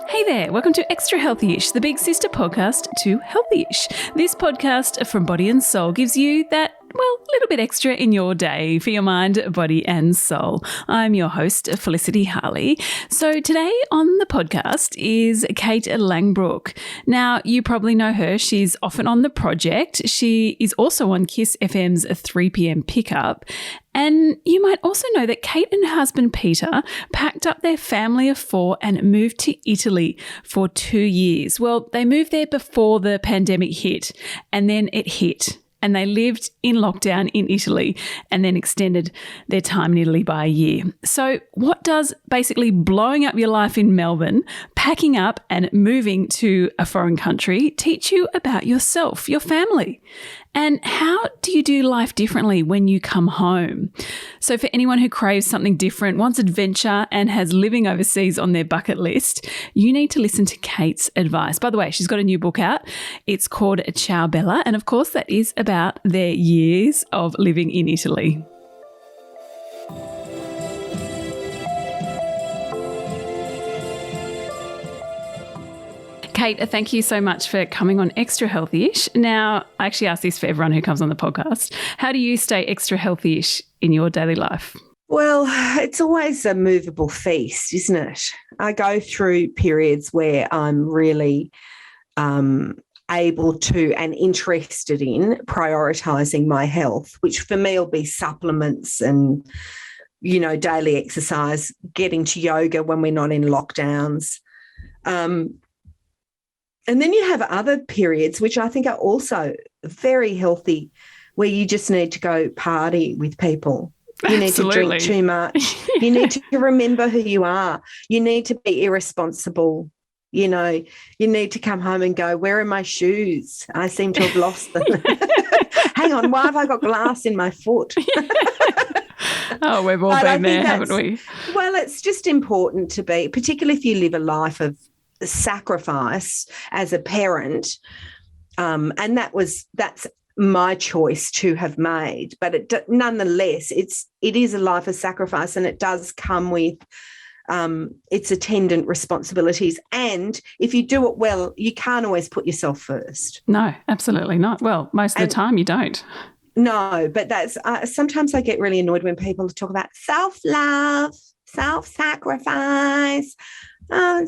Hey there, welcome to Extra Healthy-ish, the big sister podcast to Healthy-ish. This podcast from Body and Soul gives you that, well, little bit extra in your day for your mind, body and soul. I'm your host, Felicity Harley. So today on the podcast is Kate Langbroek. Now, you probably know her. She's often on The Project. She is also on Kiss FM's 3 p.m. Pickup. And you might also know that Kate and her husband Peter packed up their family of 4 and moved to Italy for 2 years. Well, they moved there before the pandemic hit, and then it hit. And they lived in lockdown in Italy and then extended their time in Italy by a year. So what does basically blowing up your life in Melbourne, packing up and moving to a foreign country teach you about yourself, your family? And how do you do life differently when you come home? So for anyone who craves something different, wants adventure and has living overseas on their bucket list, you need to listen to Kate's advice. By the way, she's got a new book out. It's called Ciao Bella. And of course, that is about their years of living in Italy. Kate, thank you so much for coming on Extra Healthy-ish. Now, I actually ask this for everyone who comes on the podcast. How do you stay extra healthy-ish in your daily life? Well, it's always a movable feast, isn't it? I go through periods where I'm really able to and interested in prioritising my health, which for me will be supplements and, you know, daily exercise, getting to yoga when we're not in lockdowns. And then you have other periods, which I think are also very healthy, where you just need to go party with people. You need to drink too much. You need to remember who you are. You need to be irresponsible. You know, you need to come home and go, where are my shoes? I seem to have lost them. Hang on, why have I got glass in my foot? Oh, we've all been there, haven't we? Well, it's just important to be, particularly if you live a life of sacrifice as a parent, and that's my choice to have made, but nonetheless it is a life of sacrifice, and it does come with its attendant responsibilities. And if you do it well, you can't always put yourself first. No, absolutely not. Well, most of the time you don't. No, but that's sometimes I get really annoyed when people talk about self-love, self-sacrifice. Oh,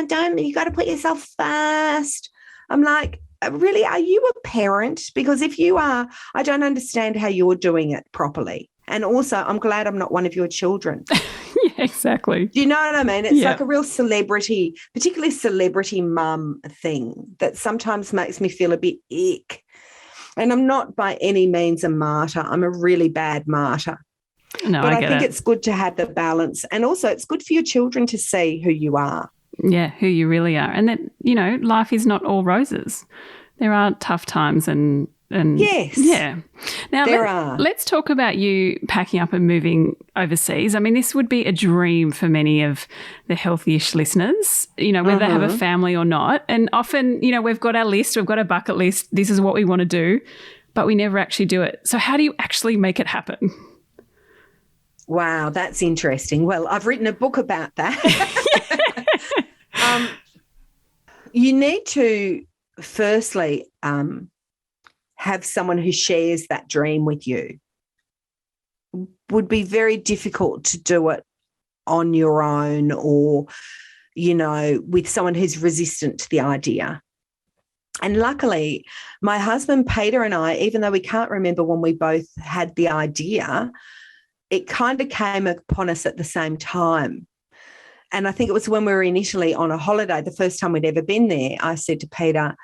don't you got to put yourself first. I'm like, really, are you a parent? Because if you are, I don't understand how you're doing it properly. And also, I'm glad I'm not one of your children. Yeah, exactly. Do you know what I mean? It's like a real celebrity, particularly celebrity mum thing that sometimes makes me feel a bit ick. And I'm not by any means a martyr. I'm a really bad martyr. No, but I think it's good to have the balance. And also it's good for your children to see who you are. Yeah, who you really are. And that, you know, life is not all roses. There are tough times and yes. Yeah. Now, let's talk about you packing up and moving overseas. I mean, this would be a dream for many of the healthy-ish listeners, you know, whether they have a family or not. And often, you know, we've got our list, we've got a bucket list, this is what we want to do, but we never actually do it. So how do you actually make it happen? Wow, that's interesting. Well, I've written a book about that. You need to firstly have someone who shares that dream with you. Would be very difficult to do it on your own or, you know, with someone who's resistant to the idea. And luckily, my husband Peter and I, even though we can't remember when we both had the idea, it kind of came upon us at the same time. And I think it was when we were in Italy on a holiday, the first time we'd ever been there, I said to Peter,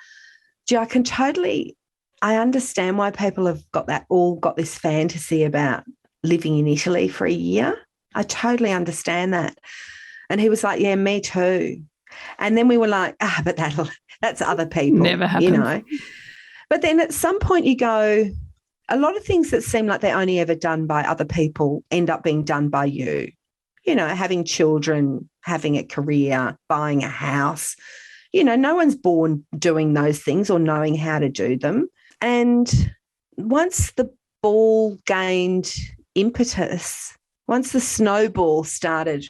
gee, I understand why people have got this fantasy about living in Italy for a year. I totally understand that. And he was like, yeah, me too. And then we were like, but that's other people. Never happens. You know. But then at some point you go, a lot of things that seem like they're only ever done by other people end up being done by you. You know, having children, having a career, buying a house. You know, no one's born doing those things or knowing how to do them. And once the ball gained impetus, once the snowball started,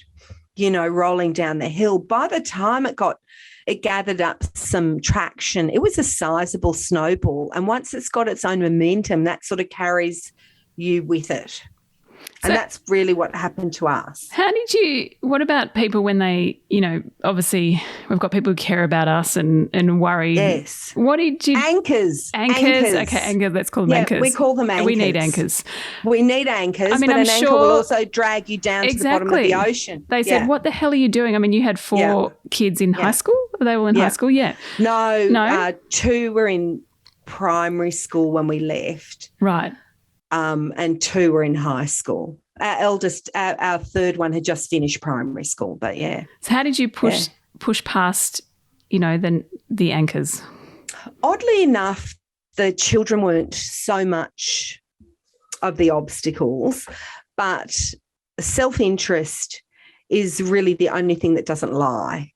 rolling down the hill. By the time it gathered up some traction, it was a sizable snowball. And once it's got its own momentum, that sort of carries you with it. And that's really what happened to us. What about people when they, obviously we've got people who care about us and worry. Yes. What did you? Anchors. Okay, anchors. Let's call them anchors. We call them anchors. We need anchors. We need anchors, but an anchor will also drag you down to the bottom of the ocean. They said, what the hell are you doing? I mean, you had 4 kids in high school? Were they all in high school? Yeah. No. 2 were in primary school when we left. Right. And 2 were in high school. Our third one had just finished primary school, but yeah. So how did you push past, the anchors? Oddly enough, the children weren't so much of the obstacles, but self-interest is really the only thing that doesn't lie.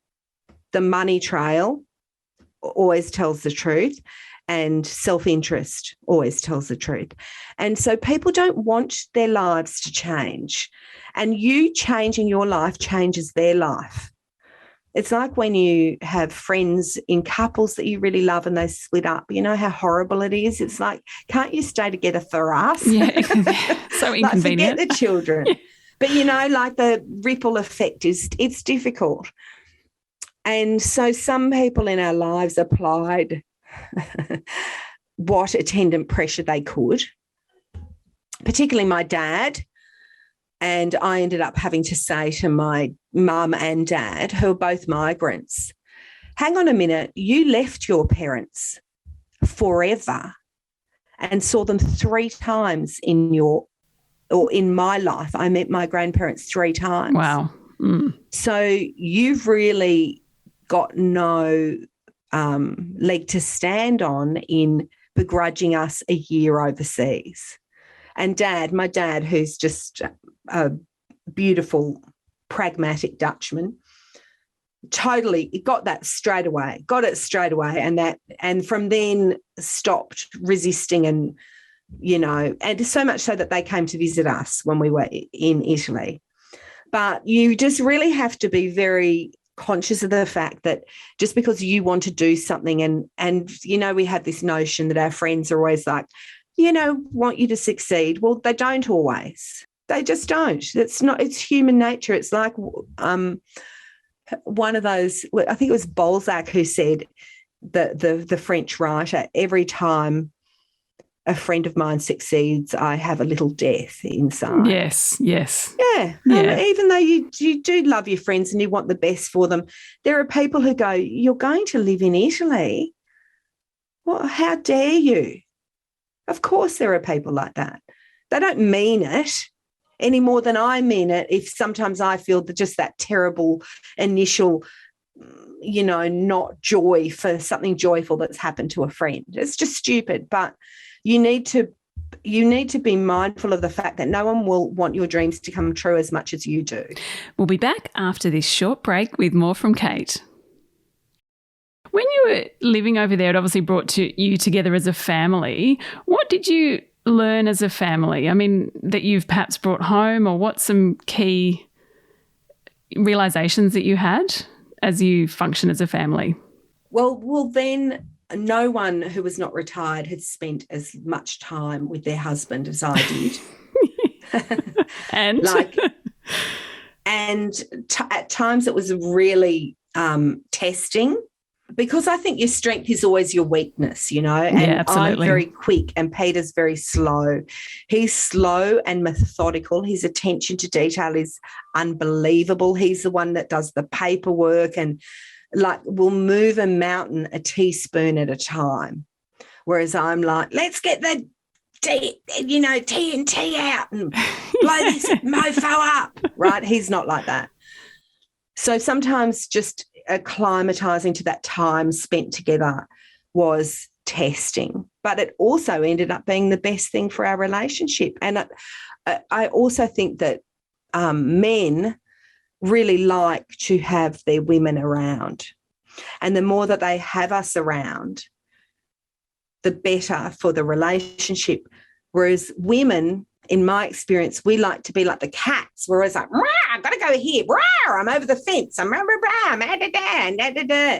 The money trail always tells the truth. And self-interest always tells the truth. And so people don't want their lives to change. And you changing your life changes their life. It's like when you have friends in couples that you really love and they split up. You know how horrible it is? It's like, can't you stay together for us? Yeah, so inconvenient. Forget the children. But, the ripple effect it's difficult. And so some people in our lives applied what attendant pressure they could, particularly my dad. And I ended up having to say to my mum and dad, who are both migrants, hang on a minute, you left your parents forever and saw them 3 times in my life. I met my grandparents 3 times. Wow. Mm. So you've really got no leg to stand on in begrudging us a year overseas. And my dad, who's just a beautiful, pragmatic Dutchman, totally got it straight away, and from then stopped resisting and so much so that they came to visit us when we were in Italy. But you just really have to be very conscious of the fact that just because you want to do something and we have this notion that our friends are always like, want you to succeed. Well, they don't always. They just don't. It's human nature. It's like one of those, I think it was Balzac who said that the French writer, every time a friend of mine succeeds, I have a little death inside. Yes. Yeah. Even though you do love your friends and you want the best for them, there are people who go, you're going to live in Italy? Well, how dare you? Of course there are people like that. They don't mean it any more than I mean it if sometimes I feel just that terrible initial not joy for something joyful that's happened to a friend. It's just stupid, but you need to be mindful of the fact that no one will want your dreams to come true as much as you do. We'll be back after this short break with more from Kate. When you were living over there, it obviously brought you together as a family. What did you learn as a family? I mean, that you've perhaps brought home, or what's some key realizations that you had as you function as a family? Well, then no one who was not retired had spent as much time with their husband as I did. At times it was really testing, because I think your strength is always your weakness, and I'm very quick and Peter's very slow. He's slow and methodical. His attention to detail is unbelievable. He's the one that does the paperwork and will move a mountain a teaspoon at a time. Whereas I'm like, let's get the TNT out and blow this mofo up, right? He's not like that. So sometimes just acclimatizing to that time spent together was testing, but it also ended up being the best thing for our relationship. And I also think that men really like to have their women around. And the more that they have us around, the better for the relationship. Whereas women in my experience, we like to be like the cats. We're always like, "Rah, I've got to go here. Rah, I'm over the fence. I'm rah, rah, rah, da, da, da, da, da."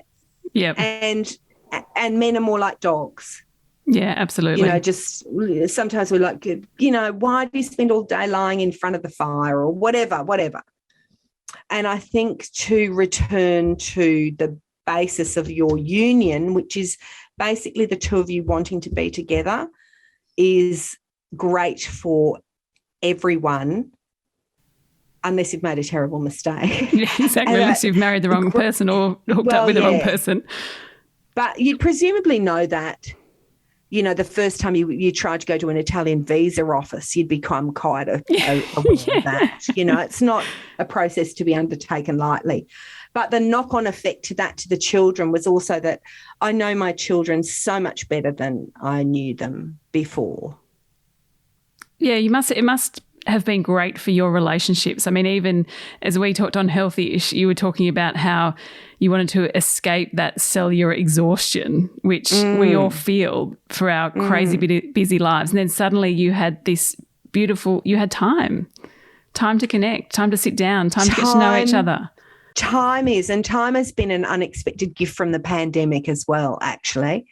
Yep. And men are more like dogs. Yeah, absolutely. Just sometimes we're like, why do you spend all day lying in front of the fire or whatever. And I think to return to the basis of your union, which is basically the two of you wanting to be together, is great for everyone, unless you've made a terrible mistake. Yeah, exactly. Unless you've married the wrong person or hooked up with the wrong person. But you'd presumably know that, the first time you tried to go to an Italian visa office, you'd become quite aware of that. It's not a process to be undertaken lightly. But the knock-on effect to the children was also that I know my children so much better than I knew them before. Yeah, it must have been great for your relationships. I mean, even as we talked on Healthy-ish, you were talking about how you wanted to escape that cellular exhaustion, which we all feel for our crazy busy lives. And then suddenly you had this you had time to connect, time to sit down, time to get to know each other. Time has been an unexpected gift from the pandemic as well, actually.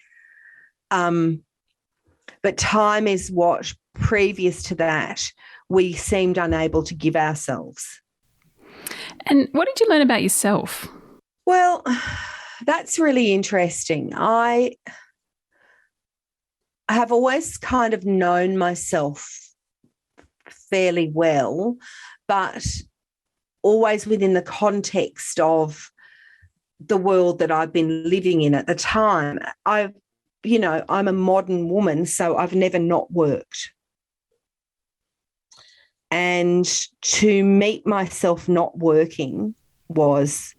But time is what, previous to that, we seemed unable to give ourselves. And what did you learn about yourself? Well, that's really interesting. I have always kind of known myself fairly well, but always within the context of the world that I've been living in at the time. I'm a modern woman, so I've never not worked. And to meet myself not working was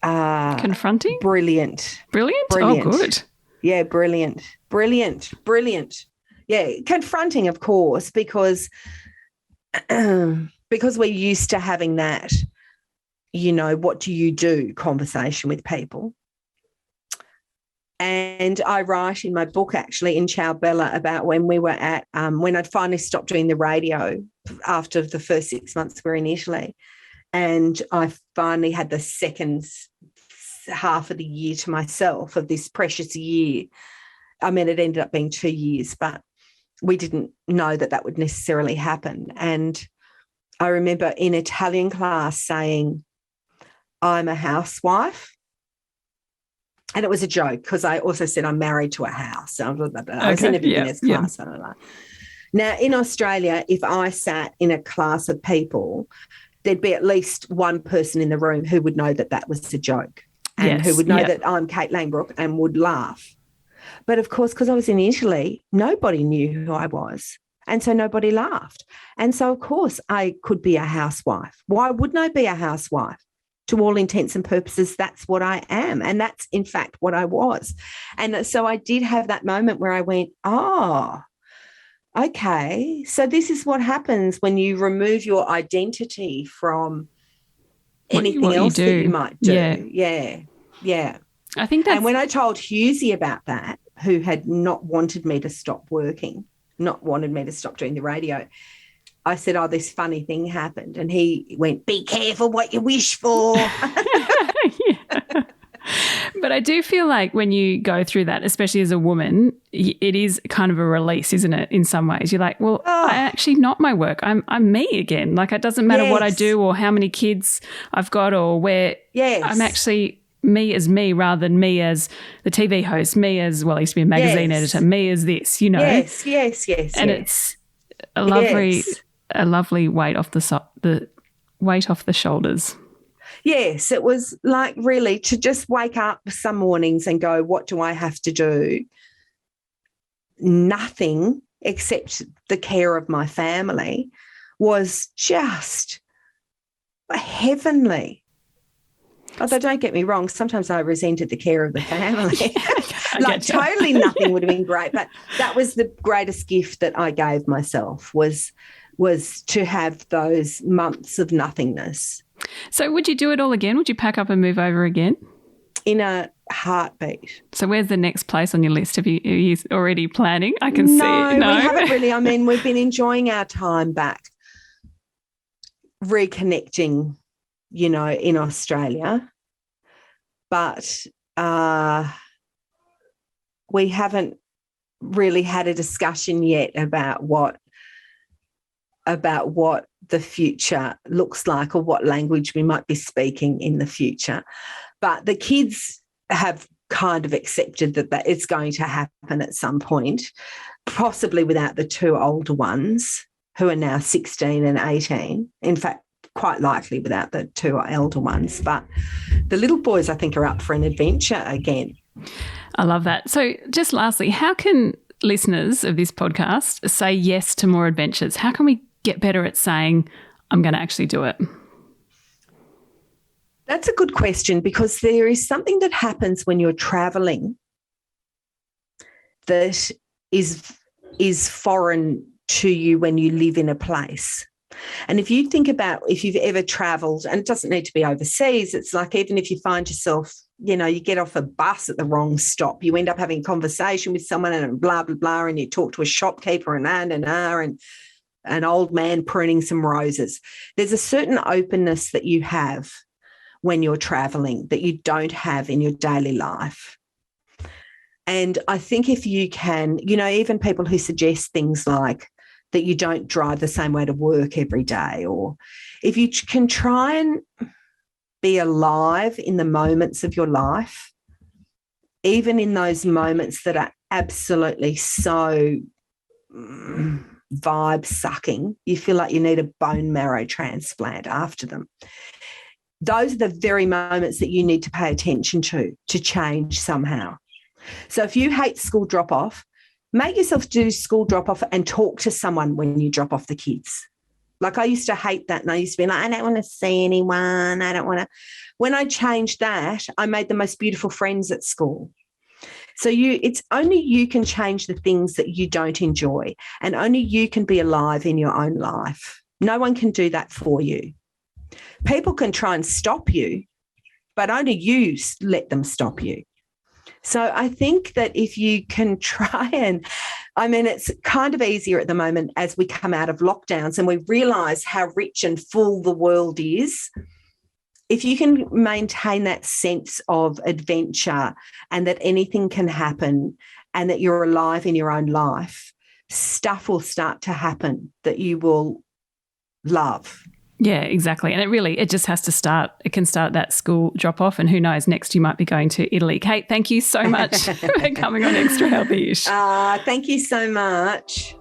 confronting? Brilliant. Brilliant? Oh, good. Yeah, brilliant. Yeah, confronting, of course, because we're used to having that, what do you do conversation with people. And I write in my book, actually, in Ciao Bella, about when we were when I'd finally stopped doing the radio after the first 6 months we were in Italy. And I finally had the second half of the year to myself, of this precious year. I mean, it ended up being 2 years, but we didn't know that would necessarily happen. And I remember in Italian class saying, I'm a housewife. And it was a joke because I also said I'm married to a house. I was in a beginner's class. Now, in Australia, if I sat in a class of people, there'd be at least one person in the room who would know that was a joke and who would know that I'm Kate Langbroek and would laugh. But, of course, because I was in Italy, nobody knew who I was. And so nobody laughed. And so, of course, I could be a housewife. Why wouldn't I be a housewife? To all intents and purposes, that's what I am. And that's, in fact, what I was. And so I did have that moment where I went, oh, okay, so this is what happens when you remove your identity from anything else that you might do. Yeah. I think that's... And when I told Husey about that, who had not wanted me to stop working, not wanted me to stop doing the radio, I said, oh, this funny thing happened. And he went, be careful what you wish for. But I do feel like when you go through that, especially as a woman, it is kind of a release, isn't it, in some ways? You're like, well, I actually not my work. I'm me again. Like, it doesn't matter what I do or how many kids I've got or where. I'm actually me as me rather than me as the TV host, me as, well, I used to be a magazine editor, me as this, Yes. And it's a lovely weight off the weight off the shoulders. Yes, it was like really to just wake up some mornings and go, what do I have to do? Nothing except the care of my family was just heavenly. Although don't get me wrong, sometimes I resented the care of the family. Totally nothing would have been great, but that was the greatest gift that I gave myself was to have those months of nothingness. So would you do it all again? Would you pack up and move over again? in a heartbeat. So where's the next place on your list? Are you already planning? I can see. No, we haven't really. I mean, we've been enjoying our time back, reconnecting, in Australia. But we haven't really had a discussion yet about what the future looks like or what language we might be speaking in the future. But the kids have kind of accepted that it's going to happen at some point, possibly without the two older ones who are now 16 and 18. In fact, quite likely without the two elder ones. But the little boys, I think, are up for an adventure again. I love that. So just lastly, how can listeners of this podcast say yes to more adventures? How can we get better at saying, I'm going to actually do it? That's a good question, because there is something that happens when you're traveling that is foreign to you when you live in a place. And if you think about if you've ever travelled, and it doesn't need to be overseas, it's like even if you find yourself, you get off a bus at the wrong stop, you end up having a conversation with someone and blah, blah, blah, and you talk to a shopkeeper and an old man pruning some roses. There's a certain openness that you have when you're traveling that you don't have in your daily life. And I think if you can, even people who suggest things like that you don't drive the same way to work every day, or if you can try and be alive in the moments of your life, even in those moments that are absolutely so vibe-sucking, you feel like you need a bone marrow transplant after them. Those are the very moments that you need to pay attention to change somehow. So if you hate school drop-off, make yourself do school drop-off and talk to someone when you drop off the kids. Like I used to hate that, and I used to be like, I don't want to see anyone. I don't want to. When I changed that, I made the most beautiful friends at school. So it's only you can change the things that you don't enjoy, and only you can be alive in your own life. No one can do that for you. People can try and stop you, but only you let them stop you. So I think that if you can try and, it's kind of easier at the moment as we come out of lockdowns and we realise how rich and full the world is. If you can maintain that sense of adventure and that anything can happen and that you're alive in your own life, stuff will start to happen that you will love. Yeah, exactly. And it just has to start. It can start that school drop-off, and who knows, next you might be going to Italy. Kate, thank you so much for coming on Extra Healthy-ish. Thank you so much.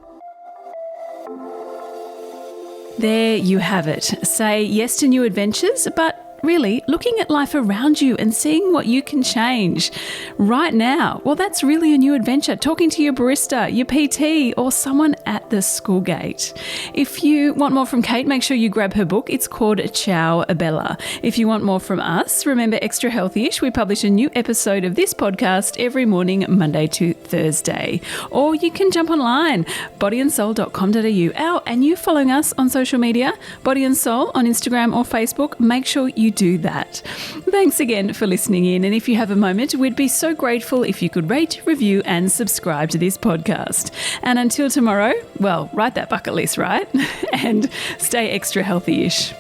There you have it. Say yes to new adventures, but really looking at life around you and seeing what you can change right now. Well, that's really a new adventure. Talking to your barista, your PT, or someone at the school gate. If you want more from Kate, make sure you grab her book. It's called Ciao Bella. If you want more from us, remember Extra Healthy-ish. We publish a new episode of this podcast every morning, Monday to Thursday. Or you can jump online, bodyandsoul.com.au. And you following us on social media, Body and Soul on Instagram or Facebook, make sure you do that. Thanks again for listening in. And if you have a moment, we'd be so grateful if you could rate, review, and subscribe to this podcast. And until tomorrow, well, write that bucket list, right? And stay extra healthy-ish.